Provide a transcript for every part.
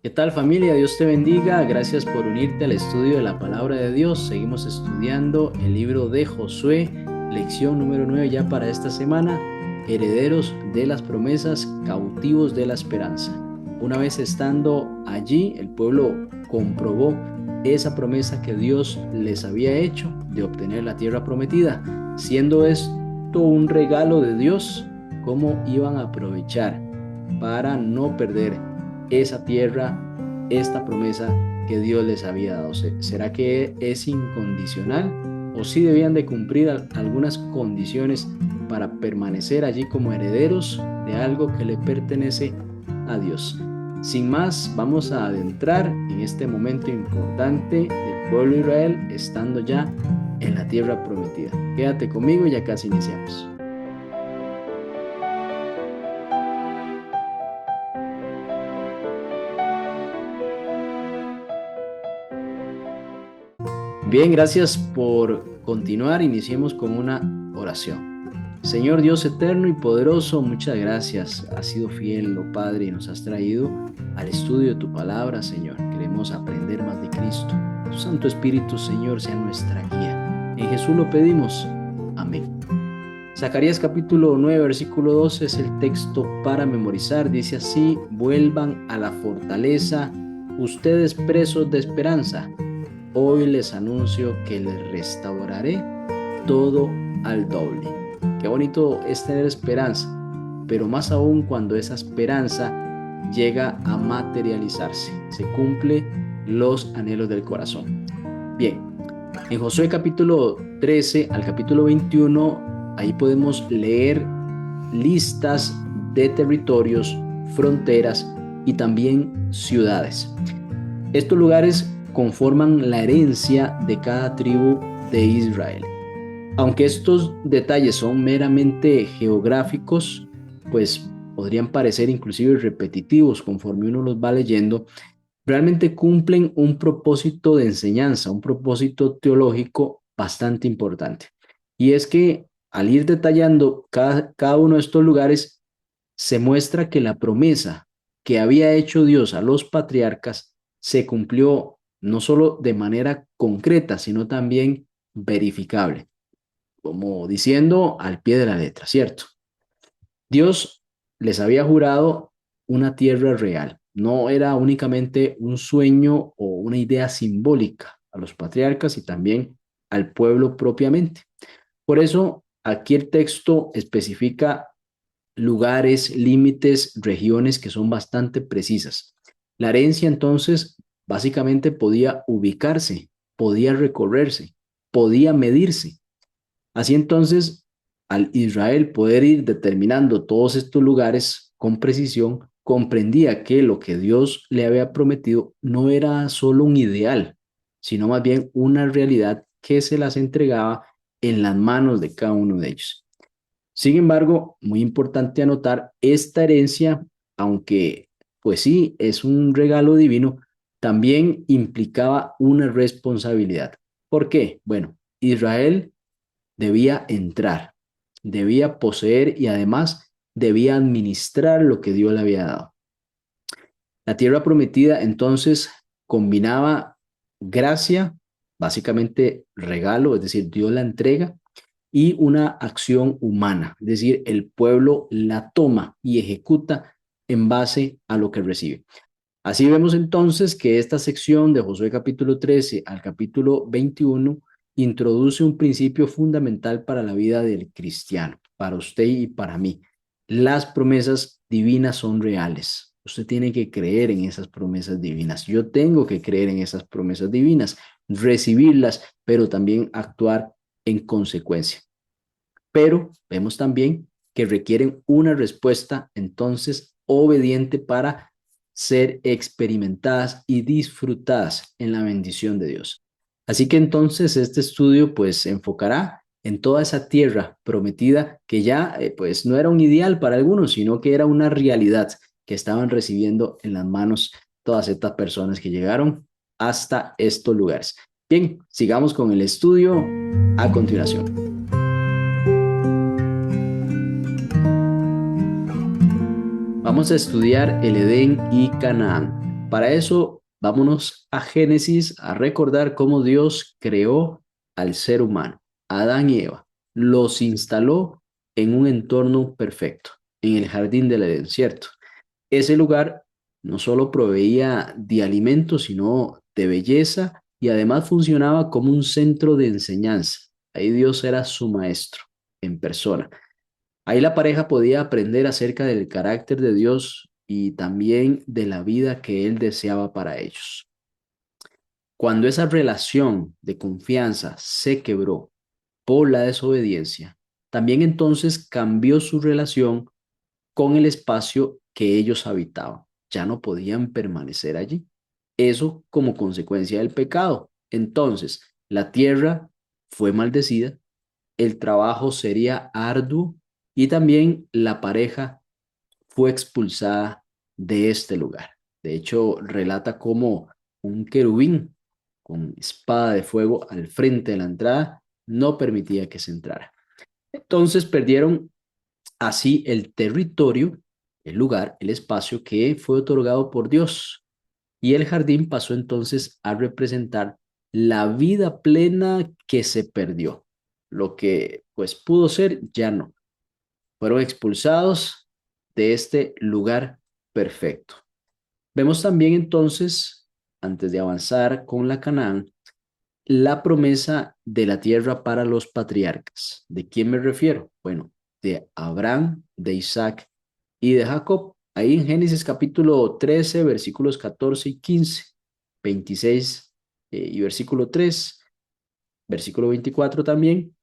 ¿Qué tal, familia? Dios te bendiga. Gracias por unirte al estudio de la palabra de Dios. Seguimos estudiando el libro de Josué, lección número 9 ya para esta semana. Herederos de las promesas, cautivos de la esperanza. Una vez estando allí, el pueblo comprobó esa promesa que Dios les había hecho de obtener la tierra prometida. Siendo esto un regalo de Dios, ¿cómo iban a aprovechar para no perder esa tierra, esta promesa que Dios les había dado? ¿Será que es incondicional o si debían de cumplir algunas condiciones para permanecer allí como herederos de algo que le pertenece a Dios? Sin más, vamos a adentrar en este momento importante del pueblo de Israel estando ya en la tierra prometida. Quédate conmigo, ya casi iniciamos. Bien, gracias por continuar. Iniciemos con una oración. Señor Dios eterno y poderoso, muchas gracias. Has sido fiel, oh Padre, y nos has traído al estudio de tu palabra, Señor. Queremos aprender más de Cristo. Tu Santo Espíritu, Señor, sea nuestra guía. En Jesús lo pedimos. Amén. Zacarías capítulo 9, versículo 12 es el texto para memorizar. Dice así: vuelvan a la fortaleza, ustedes presos de esperanza. Hoy les anuncio que les restauraré todo al doble. Qué bonito es tener esperanza, pero más aún cuando esa esperanza llega a materializarse, se cumple los anhelos del corazón. Bien, en Josué capítulo 13 al capítulo 21, ahí podemos leer listas de territorios, fronteras y también ciudades. Estos lugares conforman la herencia de cada tribu de Israel. Aunque estos detalles son meramente geográficos, pues podrían parecer inclusive repetitivos conforme uno los va leyendo, realmente cumplen un propósito de enseñanza, un propósito teológico bastante importante. Y es que al ir detallando cada uno de estos lugares, se muestra que la promesa que había hecho Dios a los patriarcas se cumplió no solo de manera concreta, sino también verificable, como diciendo al pie de la letra, ¿cierto? Dios les había jurado una tierra real, no era únicamente un sueño o una idea simbólica a los patriarcas y también al pueblo propiamente. Por eso, aquí el texto especifica lugares, límites, regiones que son bastante precisas. La herencia entonces básicamente podía ubicarse, podía recorrerse, podía medirse. Así entonces, al Israel poder ir determinando todos estos lugares con precisión, comprendía que lo que Dios le había prometido no era solo un ideal, sino más bien una realidad que se las entregaba en las manos de cada uno de ellos. Sin embargo, muy importante anotar, esta herencia, aunque pues sí, es un regalo divino, también implicaba una responsabilidad. ¿Por qué? Bueno, Israel debía entrar, debía poseer y además debía administrar lo que Dios le había dado. La tierra prometida entonces combinaba gracia, básicamente regalo, es decir, Dios la entrega, y una acción humana, es decir, el pueblo la toma y ejecuta en base a lo que recibe. Así vemos entonces que esta sección de Josué capítulo 13 al capítulo 21 introduce un principio fundamental para la vida del cristiano, para usted y para mí. Las promesas divinas son reales. Usted tiene que creer en esas promesas divinas. Yo tengo que creer en esas promesas divinas, recibirlas, pero también actuar en consecuencia. Pero vemos también que requieren una respuesta entonces obediente para ser experimentadas y disfrutadas en la bendición de Dios. Así que entonces este estudio pues se enfocará en toda esa tierra prometida que ya pues no era un ideal para algunos, sino que era una realidad que estaban recibiendo en las manos todas estas personas que llegaron hasta estos lugares. Bien, sigamos con el estudio a continuación. Vamos a estudiar el Edén y Canaán. Para eso, vámonos a Génesis a recordar cómo Dios creó al ser humano, Adán y Eva. Los instaló en un entorno perfecto, en el jardín del Edén, ¿cierto? Ese lugar no solo proveía de alimentos, sino de belleza y además funcionaba como un centro de enseñanza. Ahí Dios era su maestro en persona. Ahí la pareja podía aprender acerca del carácter de Dios y también de la vida que Él deseaba para ellos. Cuando esa relación de confianza se quebró por la desobediencia, también entonces cambió su relación con el espacio que ellos habitaban. Ya no podían permanecer allí. Eso como consecuencia del pecado. Entonces, la tierra fue maldecida, el trabajo sería arduo y también la pareja fue expulsada de este lugar. De hecho, relata cómo un querubín con espada de fuego al frente de la entrada no permitía que se entrara. Entonces perdieron así el territorio, el lugar, el espacio que fue otorgado por Dios. Y el jardín pasó entonces a representar la vida plena que se perdió. Lo que pues pudo ser, ya no. Fueron expulsados de este lugar perfecto. Vemos también entonces, antes de avanzar con la Canaán, la promesa de la tierra para los patriarcas. ¿De quién me refiero? Bueno, de Abraham, de Isaac y de Jacob. Ahí en Génesis capítulo 13, versículos 14 y 15, 26 y versículo 3, versículo 24 también,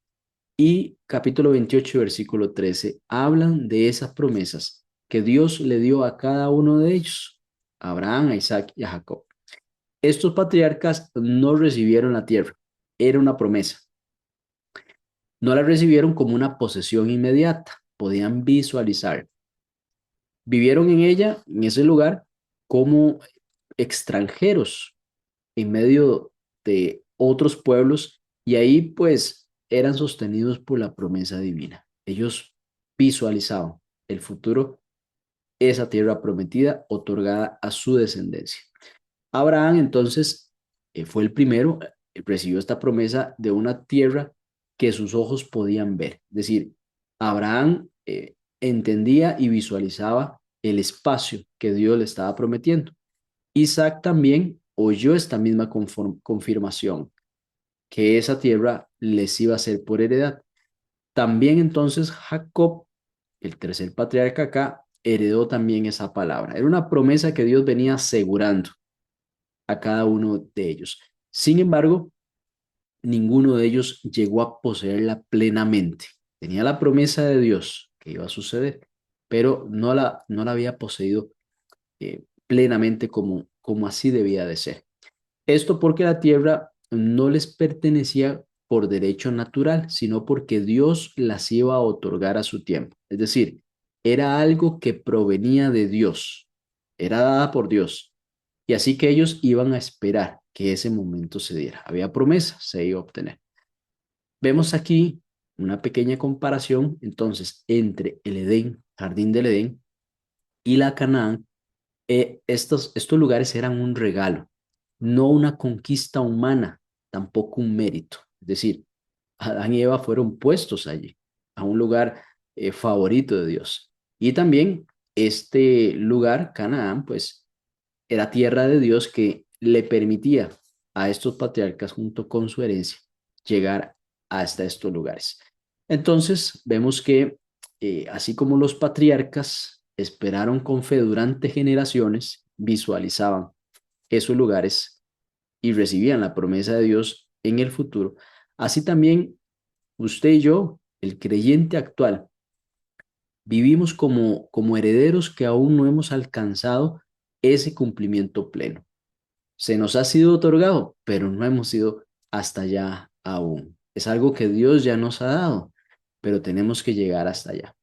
y capítulo 28, versículo 13, hablan de esas promesas que Dios le dio a cada uno de ellos, a Abraham, a Isaac y a Jacob. Estos patriarcas no recibieron la tierra, era una promesa. No la recibieron como una posesión inmediata, podían visualizar. Vivieron en ella, en ese lugar, como extranjeros en medio de otros pueblos y ahí pues eran sostenidos por la promesa divina. Ellos visualizaban el futuro, esa tierra prometida otorgada a su descendencia. Abraham entonces fue el primero, recibió esta promesa de una tierra que sus ojos podían ver. Es decir, Abraham entendía y visualizaba el espacio que Dios le estaba prometiendo. Isaac también oyó esta misma confirmación, que esa tierra les iba a ser por heredad. También entonces Jacob, el tercer patriarca acá, heredó también esa palabra. Era una promesa que Dios venía asegurando a cada uno de ellos. Sin embargo, ninguno de ellos llegó a poseerla plenamente. Tenía la promesa de Dios que iba a suceder, pero no la había poseído plenamente como así debía de ser. Esto porque la tierra no les pertenecía por derecho natural, sino porque Dios las iba a otorgar a su tiempo. Es decir, era algo que provenía de Dios, era dada por Dios. Y así que ellos iban a esperar que ese momento se diera. Había promesa, se iba a obtener. Vemos aquí una pequeña comparación entonces entre el Edén, jardín del Edén, y la Canaán. Estos lugares eran un regalo, no una conquista humana, tampoco un mérito. Es decir, Adán y Eva fueron puestos allí, a un lugar favorito de Dios. Y también este lugar, Canaán, pues era tierra de Dios que le permitía a estos patriarcas, junto con su herencia, llegar hasta estos lugares. Entonces, vemos que así como los patriarcas esperaron con fe durante generaciones, visualizaban esos lugares y recibían la promesa de Dios en el futuro, así también usted y yo, el creyente actual, vivimos como herederos que aún no hemos alcanzado ese cumplimiento pleno. Se nos ha sido otorgado, pero no hemos ido hasta allá aún. Es algo que Dios ya nos ha dado, pero tenemos que llegar hasta allá.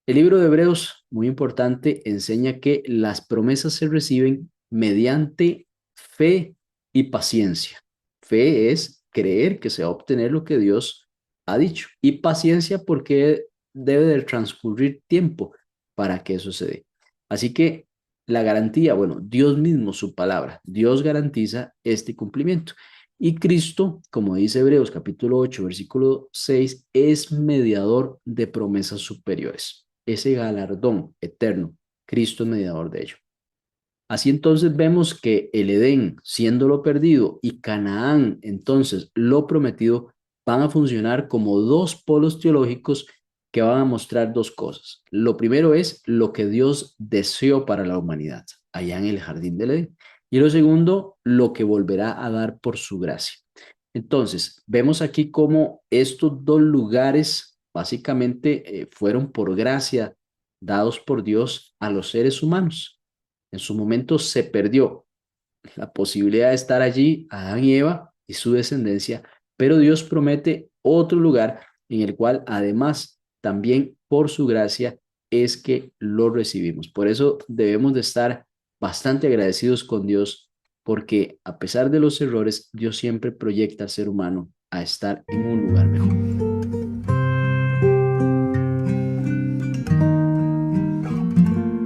El libro de Hebreos, muy importante, enseña que las promesas se reciben mediante fe y paciencia. Fe es creer que se va a obtener lo que Dios ha dicho y paciencia porque debe de transcurrir tiempo para que eso se dé. Así que la garantía, bueno, Dios mismo, su palabra, Dios garantiza este cumplimiento. Y Cristo, como dice Hebreos capítulo 8, versículo 6, es mediador de promesas superiores. Ese galardón eterno, Cristo es mediador de ello. Así entonces vemos que el Edén, siendo lo perdido, y Canaán, entonces lo prometido, van a funcionar como dos polos teológicos que van a mostrar dos cosas. Lo primero es lo que Dios deseó para la humanidad, allá en el jardín del Edén. Y lo segundo, lo que volverá a dar por su gracia. Entonces, vemos aquí cómo estos dos lugares básicamente fueron por gracia dados por Dios a los seres humanos. En su momento se perdió la posibilidad de estar allí, Adán y Eva y su descendencia, pero Dios promete otro lugar en el cual además también por su gracia es que lo recibimos. Por eso debemos de estar bastante agradecidos con Dios porque a pesar de los errores, Dios siempre proyecta al ser humano a estar en un lugar mejor.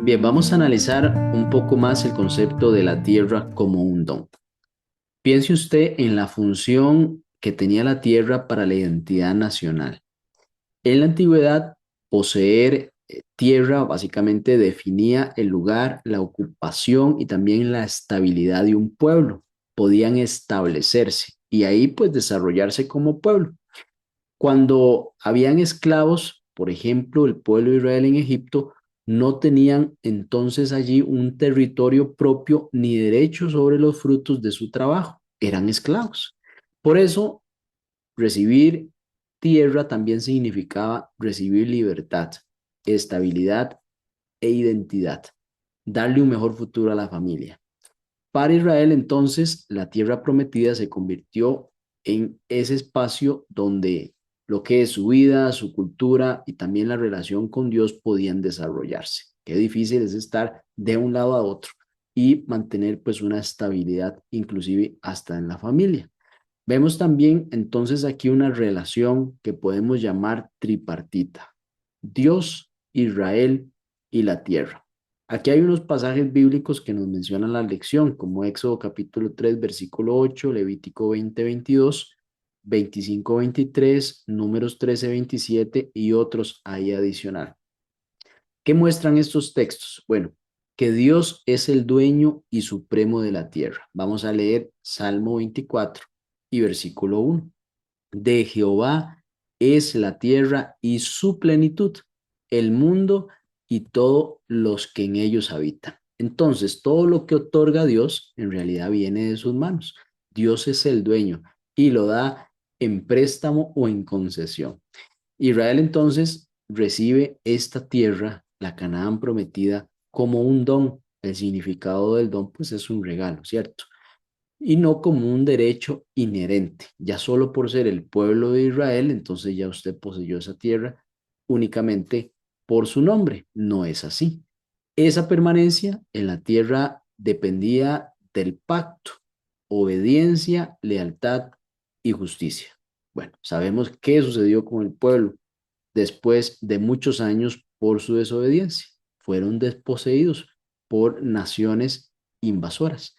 Bien, vamos a analizar un poco más el concepto de la tierra como un don. Piense usted en la función que tenía la tierra para la identidad nacional. En la antigüedad, poseer tierra básicamente definía el lugar, la ocupación y también la estabilidad de un pueblo. Podían establecerse y ahí pues desarrollarse como pueblo. Cuando habían esclavos, por ejemplo, el pueblo de Israel en Egipto, no tenían entonces allí un territorio propio ni derecho sobre los frutos de su trabajo. Eran esclavos. Por eso, recibir tierra también significaba recibir libertad, estabilidad e identidad, darle un mejor futuro a la familia. Para Israel, entonces, la tierra prometida se convirtió en ese espacio donde lo que es su vida, su cultura y también la relación con Dios podían desarrollarse. Qué difícil es estar de un lado a otro y mantener pues una estabilidad inclusive hasta en la familia. Vemos también entonces aquí una relación que podemos llamar tripartita. Dios, Israel y la tierra. Aquí hay unos pasajes bíblicos que nos mencionan la lección, como Éxodo capítulo 3, versículo 8, Levítico 20, 22, 25, 23, Números 13, 27 y otros ahí adicional. ¿Qué muestran estos textos? Bueno, que Dios es el dueño y supremo de la tierra. Vamos a leer Salmo 24 y versículo 1. De Jehová es la tierra y su plenitud, el mundo y todos los que en ellos habitan. Entonces, todo lo que otorga Dios en realidad viene de sus manos. Dios es el dueño y lo da en préstamo o en concesión. Israel entonces recibe esta tierra, la Canaán prometida, como un don. El significado del don pues es un regalo, ¿cierto? Y no como un derecho inherente. Ya solo por ser el pueblo de Israel, entonces ya usted poseyó esa tierra únicamente por su nombre. No es así. Esa permanencia en la tierra dependía del pacto, obediencia, lealtad y justicia. Bueno, sabemos qué sucedió con el pueblo después de muchos años por su desobediencia. Fueron desposeídos por naciones invasoras.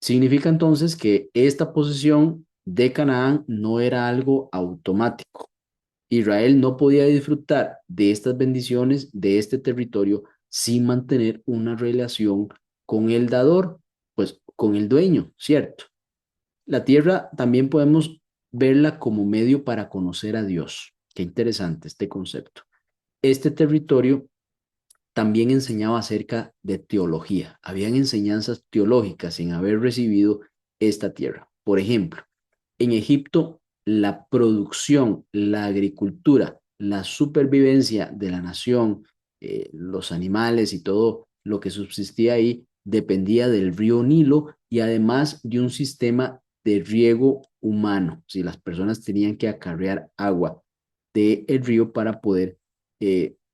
Significa entonces que esta posesión de Canaán no era algo automático. Israel no podía disfrutar de estas bendiciones, de este territorio, sin mantener una relación con el dador, pues con el dueño, ¿cierto? La tierra también podemos verla como medio para conocer a Dios. Qué interesante este concepto. Este territorio también enseñaba acerca de teología. Habían enseñanzas teológicas sin haber recibido esta tierra. Por ejemplo, en Egipto, la producción, la agricultura, la supervivencia de la nación, los animales y todo lo que subsistía ahí dependía del río Nilo y además de un sistema de riego humano. Si las personas tenían que acarrear agua del río para poder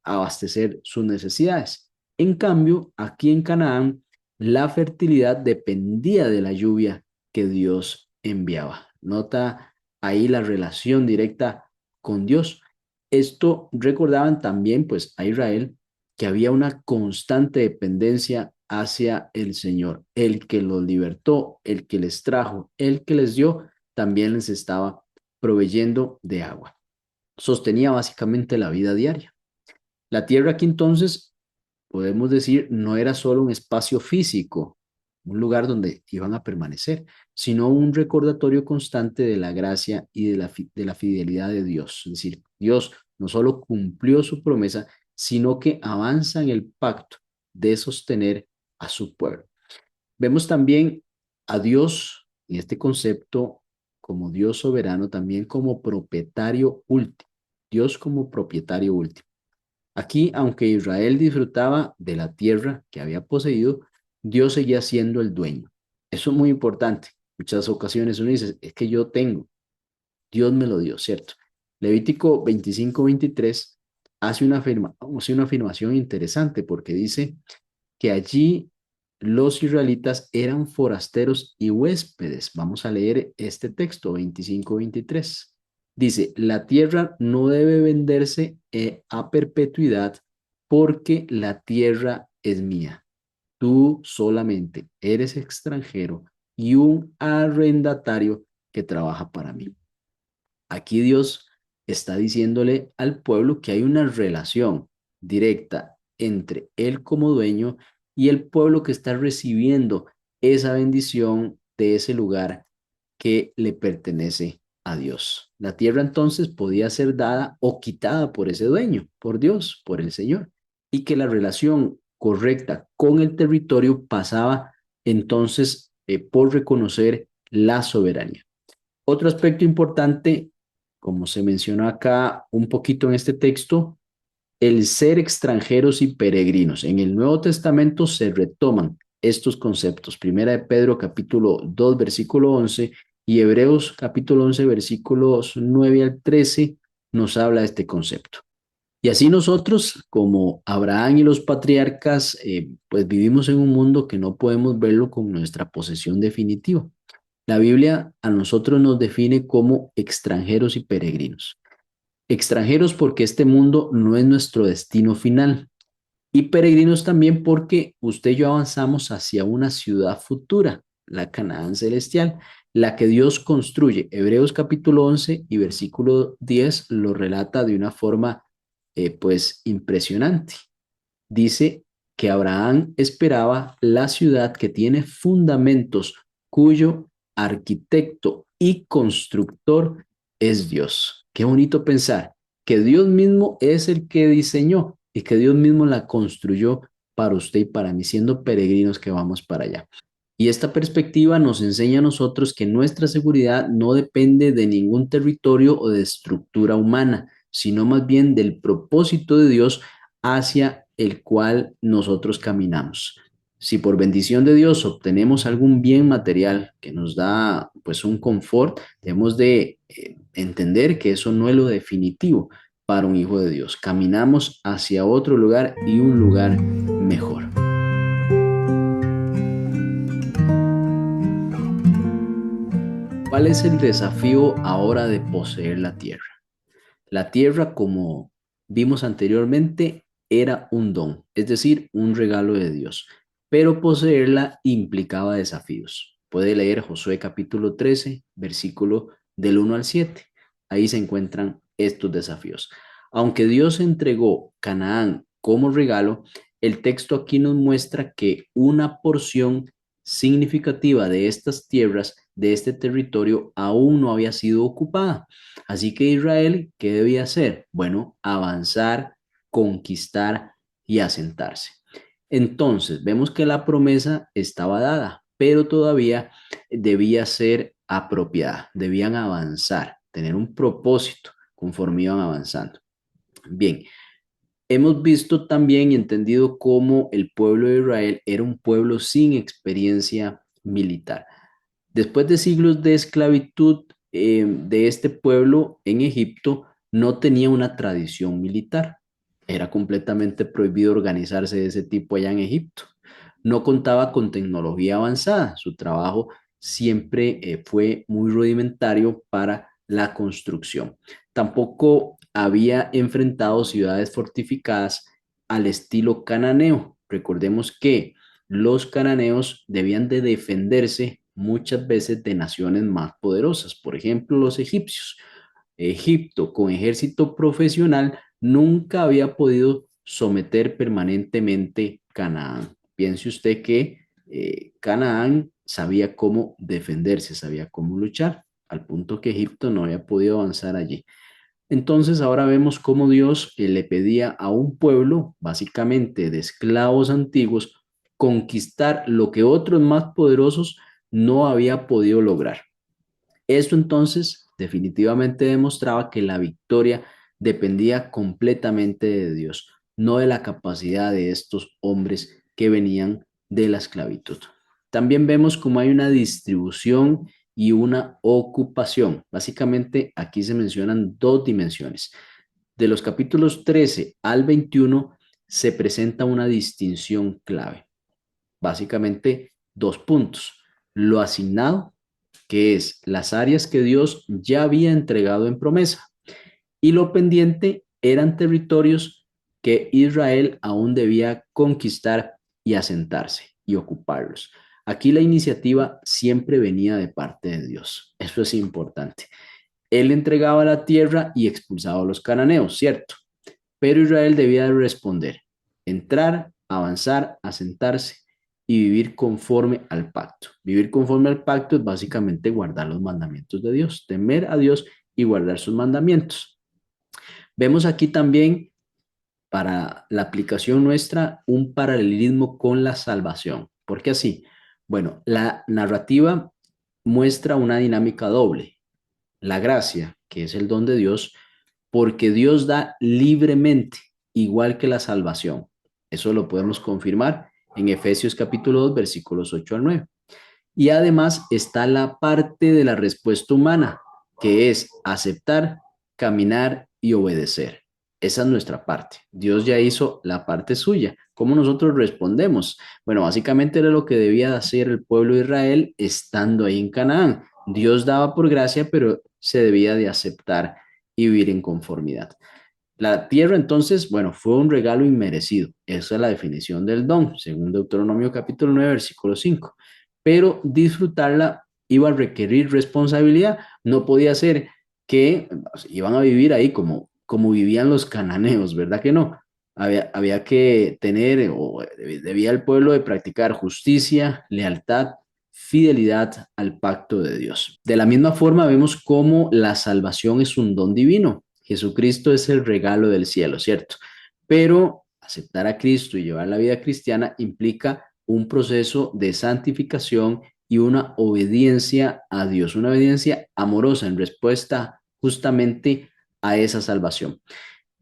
abastecer sus necesidades. En cambio, aquí en Canaán, la fertilidad dependía de la lluvia que Dios enviaba. Nota ahí la relación directa con Dios. Esto recordaban también pues a Israel que había una constante dependencia hacia el Señor. El que los libertó, el que les trajo, el que les dio, también les estaba proveyendo de agua. Sostenía básicamente la vida diaria. La tierra aquí entonces, podemos decir, no era solo un espacio físico, un lugar donde iban a permanecer, sino un recordatorio constante de la gracia y de la fidelidad de Dios. Es decir, Dios no solo cumplió su promesa, sino que avanza en el pacto de sostener a su pueblo. Vemos también a Dios en este concepto como Dios soberano, también como propietario último. Dios como propietario último. Aquí, aunque Israel disfrutaba de la tierra que había poseído, Dios seguía siendo el dueño. Eso es muy importante. Muchas ocasiones uno dice, es que yo tengo, Dios me lo dio, ¿cierto? Levítico 25-23 hace una afirmación interesante porque dice que allí los israelitas eran forasteros y huéspedes. Vamos a leer este texto 25-23. Dice, la tierra no debe venderse a perpetuidad porque la tierra es mía. Tú solamente eres extranjero y un arrendatario que trabaja para mí. Aquí Dios está diciéndole al pueblo que hay una relación directa entre él como dueño y el pueblo que está recibiendo esa bendición de ese lugar que le pertenece a Dios. La tierra entonces podía ser dada o quitada por ese dueño, por Dios, por el Señor, y que la relación correcta con el territorio pasaba entonces por reconocer la soberanía. Otro aspecto importante, como se menciona acá un poquito en este texto, el ser extranjeros y peregrinos. En el Nuevo Testamento se retoman estos conceptos. Primera de Pedro capítulo 2 versículo 11 y Hebreos capítulo 11 versículos 9 al 13 nos habla de este concepto. Y así nosotros, como Abraham y los patriarcas, pues vivimos en un mundo que no podemos verlo con nuestra posesión definitiva. La Biblia a nosotros nos define como extranjeros y peregrinos. Extranjeros porque este mundo no es nuestro destino final. Y peregrinos también porque usted y yo avanzamos hacia una ciudad futura, la Canaán celestial, la que Dios construye. Hebreos capítulo 11 y versículo 10 lo relata de una forma pues impresionante. Dice que Abraham esperaba la ciudad que tiene fundamentos, cuyo arquitecto y constructor es Dios. Qué bonito pensar que Dios mismo es el que diseñó y que Dios mismo la construyó para usted y para mí, siendo peregrinos que vamos para allá. Y esta perspectiva nos enseña a nosotros que nuestra seguridad no depende de ningún territorio o de estructura humana, sino más bien del propósito de Dios hacia el cual nosotros caminamos. Si por bendición de Dios obtenemos algún bien material que nos da pues un confort, debemos de entender que eso no es lo definitivo para un hijo de Dios. Caminamos hacia otro lugar y un lugar mejor. ¿Cuál es el desafío ahora de poseer la tierra? La tierra, como vimos anteriormente, era un don, es decir, un regalo de Dios, pero poseerla implicaba desafíos. Puede leer Josué capítulo 13, versículo del 1 al 7. Ahí se encuentran estos desafíos. Aunque Dios entregó Canaán como regalo, el texto aquí nos muestra que una porción significativa de estas tierras, de este territorio, aún no había sido ocupada. Así que Israel, ¿qué debía hacer? Bueno, avanzar, conquistar y asentarse. Entonces, vemos que la promesa estaba dada, pero todavía debía ser apropiada, debían avanzar, tener un propósito conforme iban avanzando. Bien, hemos visto también y entendido cómo el pueblo de Israel era un pueblo sin experiencia militar. Después de siglos de esclavitud de este pueblo en Egipto, no tenía una tradición militar. Era completamente prohibido organizarse de ese tipo allá en Egipto. No contaba con tecnología avanzada. Su trabajo siempre fue muy rudimentario para la construcción. Tampoco había enfrentado ciudades fortificadas al estilo cananeo. Recordemos que los cananeos debían de defenderse muchas veces de naciones más poderosas, por ejemplo, los egipcios. Egipto, con ejército profesional, nunca había podido someter permanentemente Canaán. Piense usted que Canaán sabía cómo defenderse, sabía cómo luchar, al punto que Egipto no había podido avanzar allí. Entonces ahora vemos cómo Dios le pedía a un pueblo, básicamente de esclavos antiguos, conquistar lo que otros más poderosos no había podido lograr. Esto entonces definitivamente demostraba que la victoria dependía completamente de Dios, no de la capacidad de estos hombres que venían de la esclavitud. También vemos cómo hay una distribución y una ocupación. Básicamente aquí se mencionan dos dimensiones. De los capítulos 13 al 21 se presenta una distinción clave. Básicamente dos puntos. Lo asignado, que es las áreas que Dios ya había entregado en promesa, y lo pendiente eran territorios que Israel aún debía conquistar y asentarse y ocuparlos. Aquí la iniciativa siempre venía de parte de Dios. Eso es importante. Él entregaba la tierra y expulsaba a los cananeos, ¿cierto? Pero Israel debía de responder, entrar, avanzar, asentarse y vivir conforme al pacto. Vivir conforme al pacto es básicamente guardar los mandamientos de Dios, temer a Dios y guardar sus mandamientos. Vemos aquí también para la aplicación nuestra un paralelismo con la salvación. ¿Por qué así? Bueno, la narrativa muestra una dinámica doble. La gracia, que es el don de Dios, porque Dios da libremente, igual que la salvación. Eso lo podemos confirmar en Efesios capítulo 2, versículos 8 al 9. Y además está la parte de la respuesta humana, que es aceptar, caminar y obedecer. Esa es nuestra parte. Dios ya hizo la parte suya. ¿Cómo nosotros respondemos? Bueno, básicamente era lo que debía hacer el pueblo de Israel estando ahí en Canaán. Dios daba por gracia, pero se debía de aceptar y vivir en conformidad. La tierra entonces, bueno, fue un regalo inmerecido. Esa es la definición del don, según Deuteronomio capítulo 9, versículo 5. Pero disfrutarla iba a requerir responsabilidad. No podía ser que iban a vivir ahí como vivían los cananeos, ¿verdad que no? Había que tener, o debía el pueblo de practicar justicia, lealtad, fidelidad al pacto de Dios. De la misma forma vemos cómo la salvación es un don divino. Jesucristo es el regalo del cielo, ¿cierto? Pero aceptar a Cristo y llevar la vida cristiana implica un proceso de santificación y una obediencia a Dios, una obediencia amorosa en respuesta justamente a esa salvación.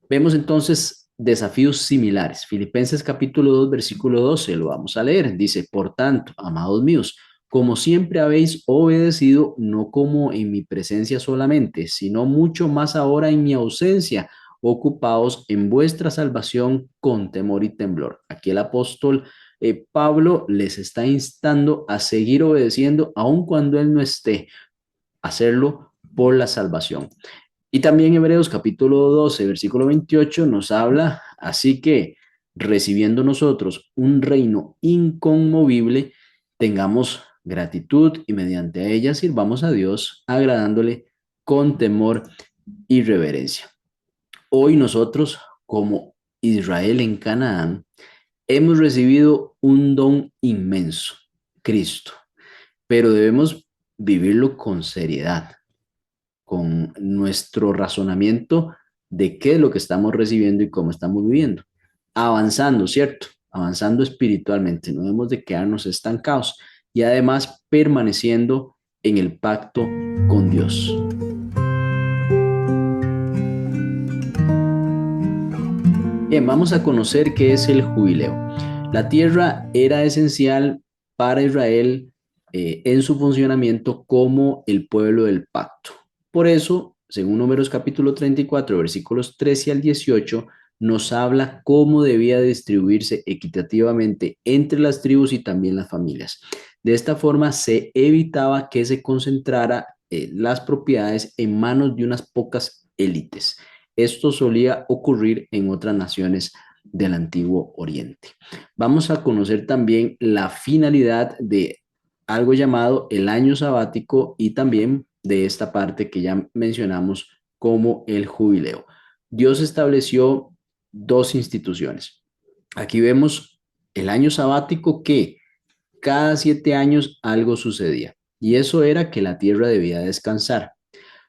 Vemos entonces desafíos similares. Filipenses capítulo 2, versículo 12, lo vamos a leer. Dice, por tanto, amados míos, como siempre habéis obedecido, no como en mi presencia solamente, sino mucho más ahora en mi ausencia, ocupaos en vuestra salvación con temor y temblor. Aquí el apóstol Pablo les está instando a seguir obedeciendo, aun cuando él no esté, hacerlo por la salvación. Y también Hebreos capítulo 12, versículo 28 nos habla, así que recibiendo nosotros un reino inconmovible, tengamos gratitud y mediante ella sirvamos a Dios, agradándole con temor y reverencia. Hoy nosotros, como Israel en Canaán, hemos recibido un don inmenso, Cristo, pero debemos vivirlo con seriedad, con nuestro razonamiento de qué es lo que estamos recibiendo y cómo estamos viviendo. Avanzando, ¿cierto? Avanzando espiritualmente, no debemos de quedarnos estancados y además permaneciendo en el pacto con Dios. Bien, vamos a conocer qué es el jubileo. La tierra era esencial para Israel en su funcionamiento como el pueblo del pacto. Por eso, según Números capítulo 34, versículos 13 al 18, nos habla cómo debía distribuirse equitativamente entre las tribus y también las familias. De esta forma se evitaba que se concentrara las propiedades en manos de unas pocas élites. Esto solía ocurrir en otras naciones del Antiguo Oriente. Vamos a conocer también la finalidad de algo llamado el año sabático y también de esta parte que ya mencionamos como el jubileo. Dios estableció dos instituciones. Aquí vemos el año sabático que cada 7 años algo sucedía y eso era que la tierra debía descansar.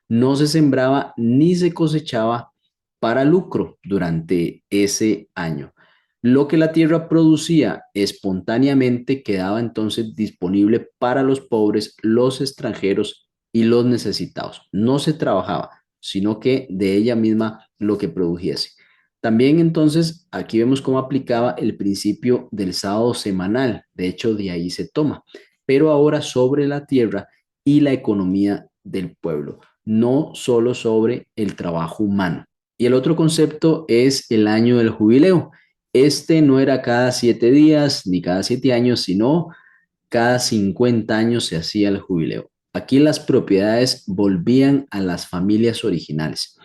No se sembraba ni se cosechaba para lucro durante ese año. Lo que la tierra producía espontáneamente quedaba entonces disponible para los pobres, los extranjeros y los necesitados. No se trabajaba, sino que de ella misma lo que produjese. También entonces aquí vemos cómo aplicaba el principio del sábado semanal. De hecho, de ahí se toma. Pero ahora sobre la tierra y la economía del pueblo, no solo sobre el trabajo humano. Y el otro concepto es el año del jubileo. Este no era cada 7 días ni cada 7 años, sino cada 50 años se hacía el jubileo. Aquí las propiedades volvían a las familias originales.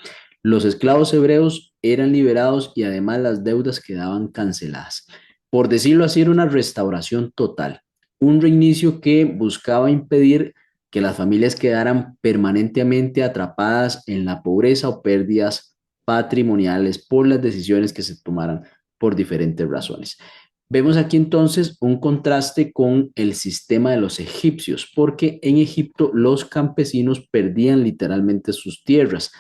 Los esclavos hebreos eran liberados y además las deudas quedaban canceladas. Por decirlo así, era una restauración total, un reinicio que buscaba impedir que las familias quedaran permanentemente atrapadas en la pobreza o pérdidas patrimoniales por las decisiones que se tomaran por diferentes razones. Vemos aquí entonces un contraste con el sistema de los egipcios, porque en Egipto los campesinos perdían literalmente sus tierras,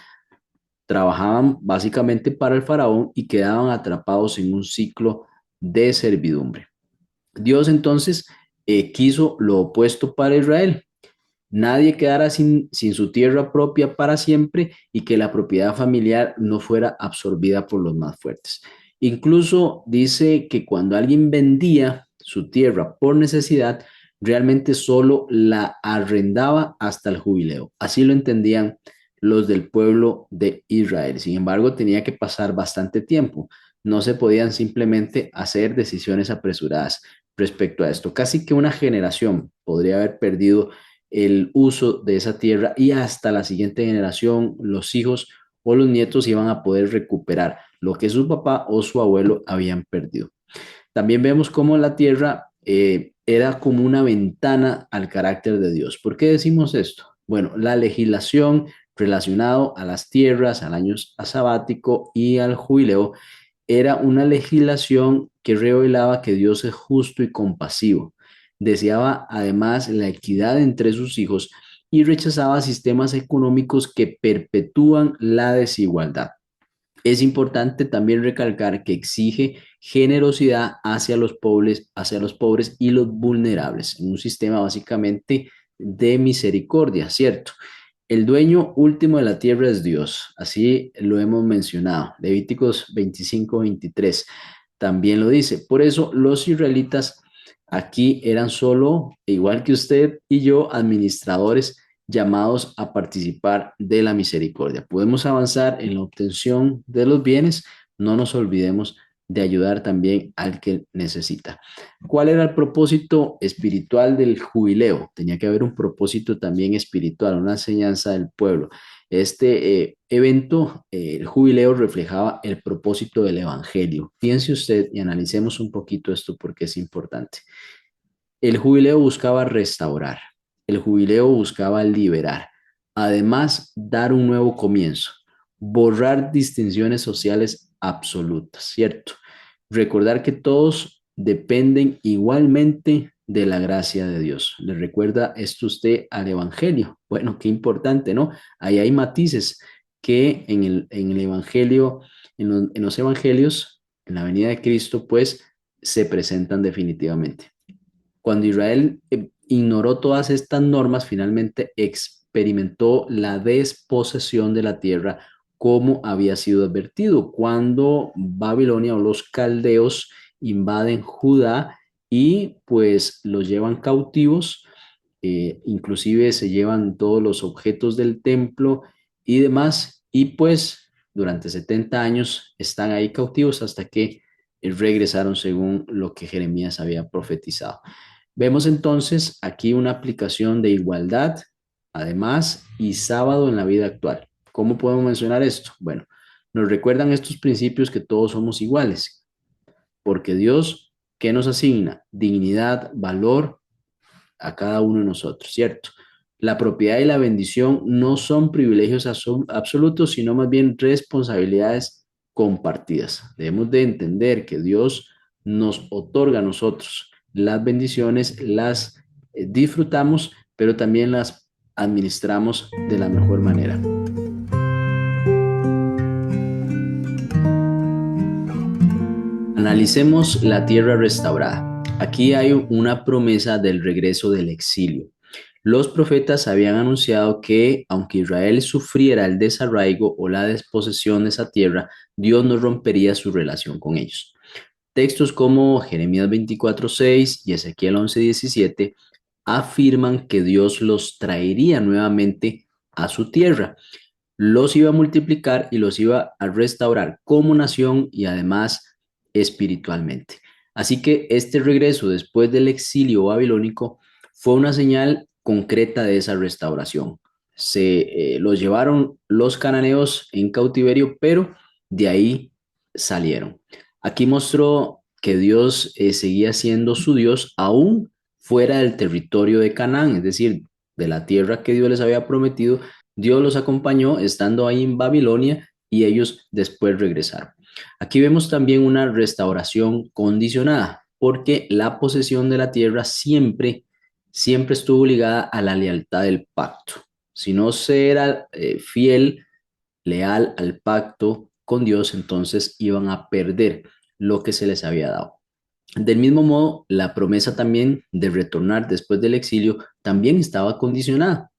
trabajaban básicamente para el faraón y quedaban atrapados en un ciclo de servidumbre. Dios entonces quiso lo opuesto para Israel. Nadie quedara sin su tierra propia para siempre y que la propiedad familiar no fuera absorbida por los más fuertes. Incluso dice que cuando alguien vendía su tierra por necesidad, realmente solo la arrendaba hasta el jubileo. Así lo entendían los del pueblo de Israel. Sin embargo, tenía que pasar bastante tiempo. No se podían simplemente hacer decisiones apresuradas respecto a esto. Casi que una generación podría haber perdido el uso de esa tierra y hasta la siguiente generación, los hijos o los nietos iban a poder recuperar lo que su papá o su abuelo habían perdido. También vemos cómo la tierra era como una ventana al carácter de Dios. ¿Por qué decimos esto? Bueno, la legislación relacionada a las tierras, al año sabático y al jubileo era una legislación que revelaba que Dios es justo y compasivo. Deseaba además la equidad entre sus hijos y rechazaba sistemas económicos que perpetúan la desigualdad. Es importante también recalcar que exige generosidad hacia los pobres y los vulnerables, en un sistema básicamente de misericordia, ¿cierto? El dueño último de la tierra es Dios, así lo hemos mencionado. Levíticos 25-23 también lo dice. Por eso los israelitas aquí eran solo, igual que usted y yo, administradores llamados a participar de la misericordia. Podemos avanzar en la obtención de los bienes, no nos olvidemos de ayudar también al que necesita. ¿Cuál era el propósito espiritual del jubileo? Tenía que haber un propósito también espiritual, una enseñanza del pueblo. Este evento, el jubileo, reflejaba el propósito del evangelio. Piense usted y analicemos un poquito esto porque es importante. El jubileo buscaba restaurar, el jubileo buscaba liberar, además dar un nuevo comienzo, borrar distinciones sociales absolutas, ¿cierto? Recordar que todos dependen igualmente de la gracia de Dios. ¿Le recuerda esto usted al Evangelio? Bueno, qué importante, ¿no? Ahí hay matices que en el Evangelio, en los Evangelios, en la venida de Cristo, pues se presentan definitivamente. Cuando Israel ignoró todas estas normas, finalmente experimentó la desposesión de la tierra como había sido advertido. Cuando Babilonia o los caldeos invaden Judá y pues los llevan cautivos, inclusive se llevan todos los objetos del templo y demás, y pues durante 70 años están ahí cautivos hasta que regresaron según lo que Jeremías había profetizado. Vemos entonces aquí una aplicación de igualdad, además, y sábado en la vida actual. ¿Cómo podemos mencionar esto? Bueno, nos recuerdan estos principios que todos somos iguales, porque Dios, ¿qué nos asigna? Dignidad, valor a cada uno de nosotros, ¿cierto? La propiedad y la bendición no son privilegios absolutos, sino más bien responsabilidades compartidas. Debemos de entender que Dios nos otorga a nosotros las bendiciones, las disfrutamos, pero también las administramos de la mejor manera. Analicemos la tierra restaurada. Aquí hay una promesa del regreso del exilio. Los profetas habían anunciado que, aunque Israel sufriera el desarraigo o la desposesión de esa tierra, Dios no rompería su relación con ellos. Textos como Jeremías 24:6 y Ezequiel 11:17 afirman que Dios los traería nuevamente a su tierra, los iba a multiplicar y los iba a restaurar como nación y además espiritualmente. Así que este regreso después del exilio babilónico fue una señal concreta de esa restauración. Los llevaron los cananeos en cautiverio, pero de ahí salieron. Aquí mostró que Dios seguía siendo su Dios aún fuera del territorio de Canaán, es decir, de la tierra que Dios les había prometido. Dios los acompañó estando ahí en Babilonia y ellos después regresaron. Aquí vemos también una restauración condicionada, porque la posesión de la tierra siempre estuvo ligada a la lealtad del pacto. Si no se era fiel, leal al pacto con Dios, entonces iban a perder lo que se les había dado. Del mismo modo, la promesa también de retornar después del exilio también estaba condicionada.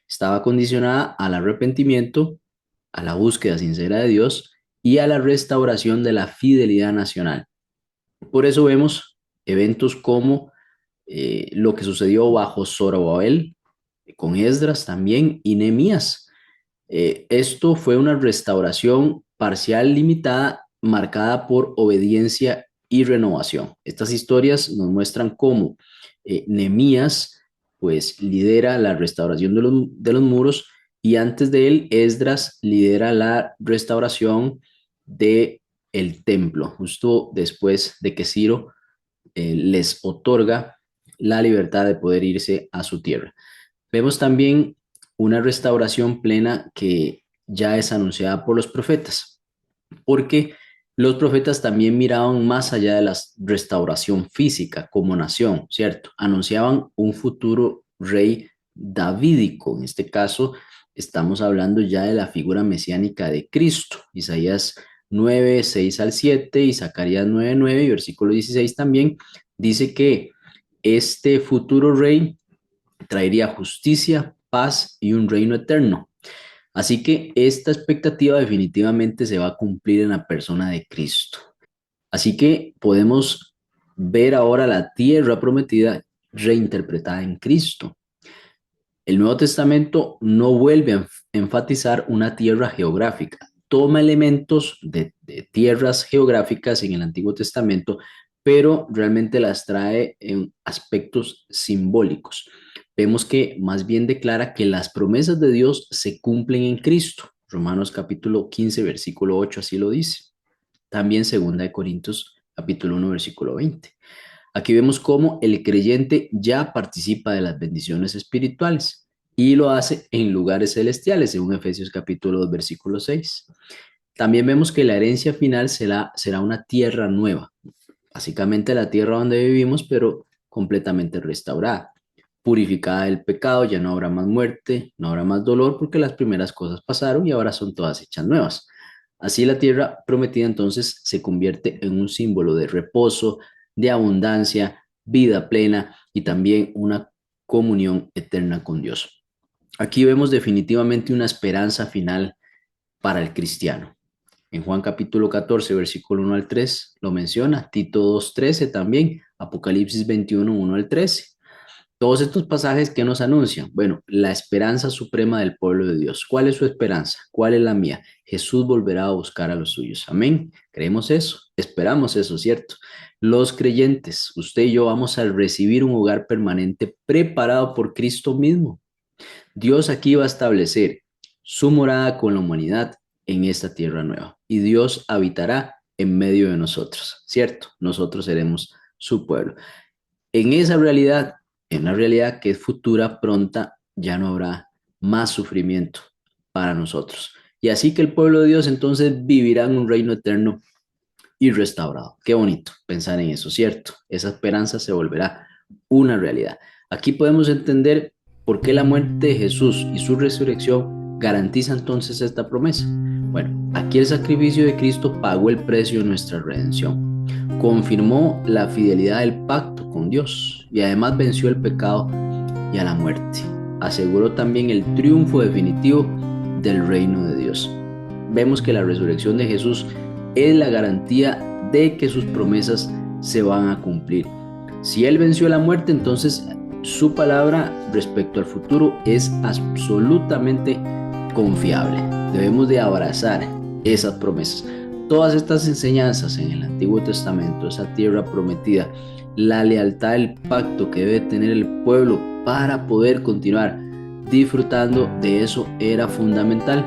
Estaba condicionada al arrepentimiento, a la búsqueda sincera de Dios y a la restauración de la fidelidad nacional. Por eso vemos eventos como lo que sucedió bajo Zorobabel, con Esdras también y Nehemías. Esto fue una restauración parcial limitada, marcada por obediencia y renovación. Estas historias nos muestran cómo Nehemías pues lidera la restauración de los muros y antes de él Esdras lidera la restauración de el templo, justo después de que Ciro les otorga la libertad de poder irse a su tierra. Vemos también una restauración plena que ya es anunciada por los profetas, porque los profetas también miraban más allá de la restauración física como nación, ¿cierto? Anunciaban un futuro rey davídico. En este caso, estamos hablando ya de la figura mesiánica de Cristo. Isaías 9:6 al 7 y Zacarías 9:9 y versículo 16 también dice que este futuro rey traería justicia, paz y un reino eterno. Así que esta expectativa definitivamente se va a cumplir en la persona de Cristo. Así que podemos ver ahora la tierra prometida reinterpretada en Cristo. El Nuevo Testamento no vuelve a enfatizar una tierra geográfica. Toma elementos de tierras geográficas en el Antiguo Testamento, pero realmente las trae en aspectos simbólicos. Vemos que más bien declara que las promesas de Dios se cumplen en Cristo. Romanos capítulo 15, versículo 8, así lo dice. También segunda de Corintios capítulo 1, versículo 20. Aquí vemos cómo el creyente ya participa de las bendiciones espirituales y lo hace en lugares celestiales, según Efesios capítulo 2, versículo 6. También vemos que la herencia final será una tierra nueva, básicamente la tierra donde vivimos, pero completamente restaurada, purificada del pecado, ya no habrá más muerte, no habrá más dolor, porque las primeras cosas pasaron y ahora son todas hechas nuevas. Así la tierra prometida entonces se convierte en un símbolo de reposo, de abundancia, vida plena y también una comunión eterna con Dios. Aquí vemos definitivamente una esperanza final para el cristiano. En Juan capítulo 14, versículo 1 al 3 lo menciona, Tito 2:13 también, Apocalipsis 21, 1 al 13. Todos estos pasajes que nos anuncian, bueno, la esperanza suprema del pueblo de Dios. ¿Cuál es su esperanza? ¿Cuál es la mía? Jesús volverá a buscar a los suyos. Amén. ¿Creemos eso? Esperamos eso, ¿cierto? Los creyentes, usted y yo vamos a recibir un hogar permanente preparado por Cristo mismo. Dios aquí va a establecer su morada con la humanidad en esta tierra nueva y Dios habitará en medio de nosotros, ¿cierto? Nosotros seremos su pueblo. En esa realidad, en la realidad que es futura, pronta, ya no habrá más sufrimiento para nosotros. Y así que el pueblo de Dios entonces vivirá en un reino eterno y restaurado. Qué bonito pensar en eso, ¿cierto? Esa esperanza se volverá una realidad. Aquí podemos entender por qué la muerte de Jesús y su resurrección garantiza entonces esta promesa. Bueno, aquí el sacrificio de Cristo pagó el precio de nuestra redención, confirmó la fidelidad del pacto con Dios y además venció el pecado y a la muerte. Aseguró también el triunfo definitivo del reino de Dios. Vemos que la resurrección de Jesús es la garantía de que sus promesas se van a cumplir. Si Él venció la muerte, entonces su palabra respecto al futuro es absolutamente confiable. Debemos de abrazar esas promesas. Todas estas enseñanzas en el Antiguo Testamento, esa tierra prometida, la lealtad del pacto que debe tener el pueblo para poder continuar disfrutando de eso era fundamental.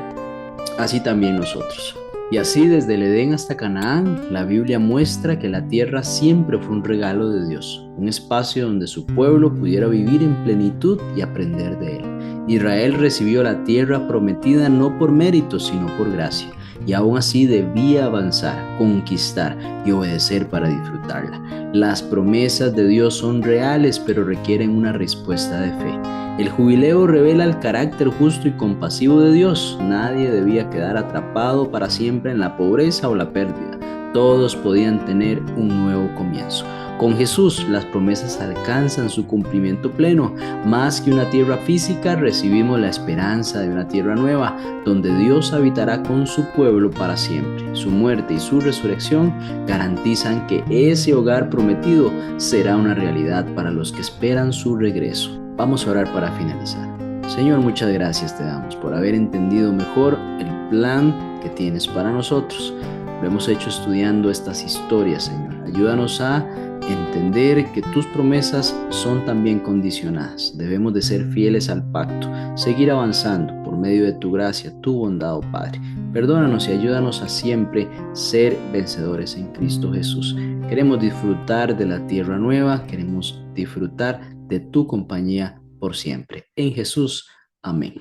Así también nosotros. Y así desde el Edén hasta Canaán, la Biblia muestra que la tierra siempre fue un regalo de Dios, un espacio donde su pueblo pudiera vivir en plenitud y aprender de él. Israel recibió la tierra prometida no por mérito, sino por gracia, y aún así debía avanzar, conquistar y obedecer para disfrutarla. Las promesas de Dios son reales, pero requieren una respuesta de fe. El jubileo revela el carácter justo y compasivo de Dios. Nadie debía quedar atrapado para siempre en la pobreza o la pérdida. Todos podían tener un nuevo comienzo. Con Jesús, las promesas alcanzan su cumplimiento pleno. Más que una tierra física, recibimos la esperanza de una tierra nueva, donde Dios habitará con su pueblo para siempre. Su muerte y su resurrección garantizan que ese hogar prometido será una realidad para los que esperan su regreso. Vamos a orar para finalizar. Señor, muchas gracias te damos por haber entendido mejor el plan que tienes para nosotros. Lo hemos hecho estudiando estas historias, Señor. Ayúdanos a entender que tus promesas son también condicionadas. Debemos de ser fieles al pacto, seguir avanzando por medio de tu gracia, tu bondad, oh Padre. Perdónanos y ayúdanos a siempre ser vencedores en Cristo Jesús. Queremos disfrutar de la tierra nueva, queremos disfrutar de tu compañía por siempre. En Jesús, amén.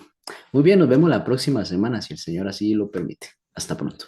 Muy bien, nos vemos la próxima semana, si el Señor así lo permite. Hasta pronto.